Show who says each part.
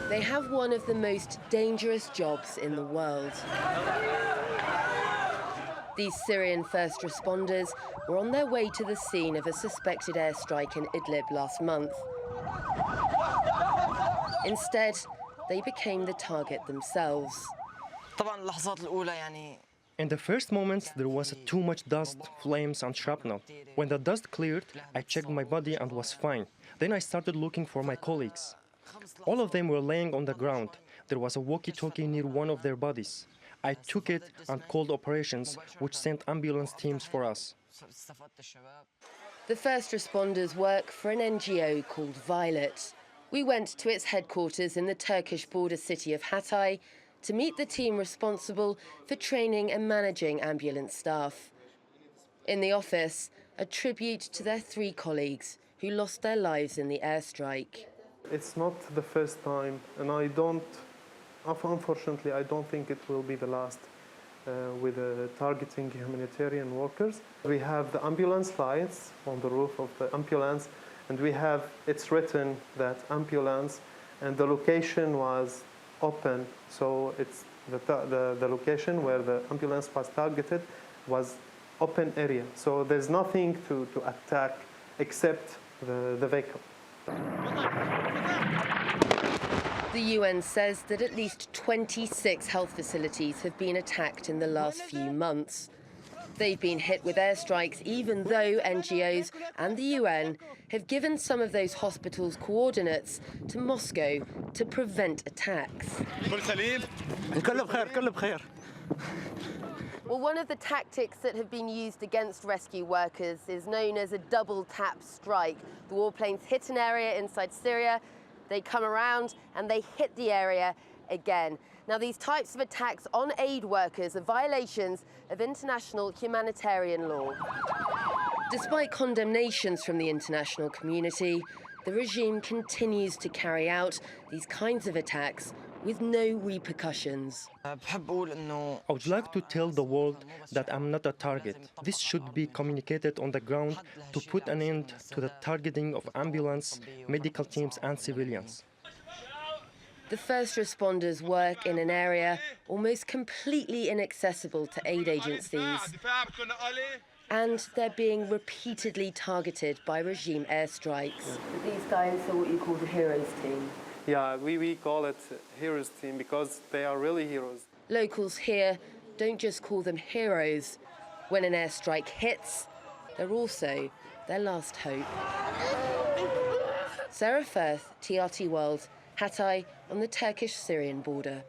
Speaker 1: They have one of the most dangerous jobs in the world. These Syrian first responders were on their way to the scene of a suspected airstrike in Idlib last month. Instead, they became the target themselves.
Speaker 2: In the first moments, there was too much dust, flames and shrapnel. When the dust cleared, I checked my body and was fine. Then I started looking for my colleagues. All of them were laying on the ground. There was a walkie-talkie near one of their bodies. I took it and called operations, which sent ambulance teams for us.
Speaker 1: The first responders work for an NGO called Violet. We went to its headquarters in the Turkish border city of Hatay to meet the team responsible for training and managing ambulance staff. In the office, a tribute to their 3 colleagues who lost their lives in the airstrike.
Speaker 3: It's not the first time, and unfortunately, I don't think it will be the last with targeting humanitarian workers. We have the ambulance lights on the roof of the ambulance, and it's written that ambulance, and the location was open, so it's the location where the ambulance was targeted was open area. So there's nothing to attack except the vehicle.
Speaker 1: The UN says that at least 26 health facilities have been attacked in the last few months. They've been hit with airstrikes even though NGOs and the UN have given some of those hospitals coordinates to Moscow to prevent attacks. Well, one of the tactics that have been used against rescue workers is known as a double tap strike. The warplanes hit an area inside Syria, they come around and they hit the area again. Now, these types of attacks on aid workers are violations of international humanitarian law. Despite condemnations from the international community, the regime continues to carry out these kinds of attacks with no repercussions.
Speaker 2: I would like to tell the world that I'm not a target. This should be communicated on the ground to put an end to the targeting of ambulance, medical teams and civilians.
Speaker 1: The first responders work in an area almost completely inaccessible to aid agencies. And they're being repeatedly targeted by regime airstrikes. These guys are what you call the heroes team.
Speaker 3: Yeah, we call it heroes team because they are really heroes.
Speaker 1: Locals here don't just call them heroes. When an airstrike hits, they're also their last hope. Sara Firth, TRT World, Hatay on the Turkish-Syrian border.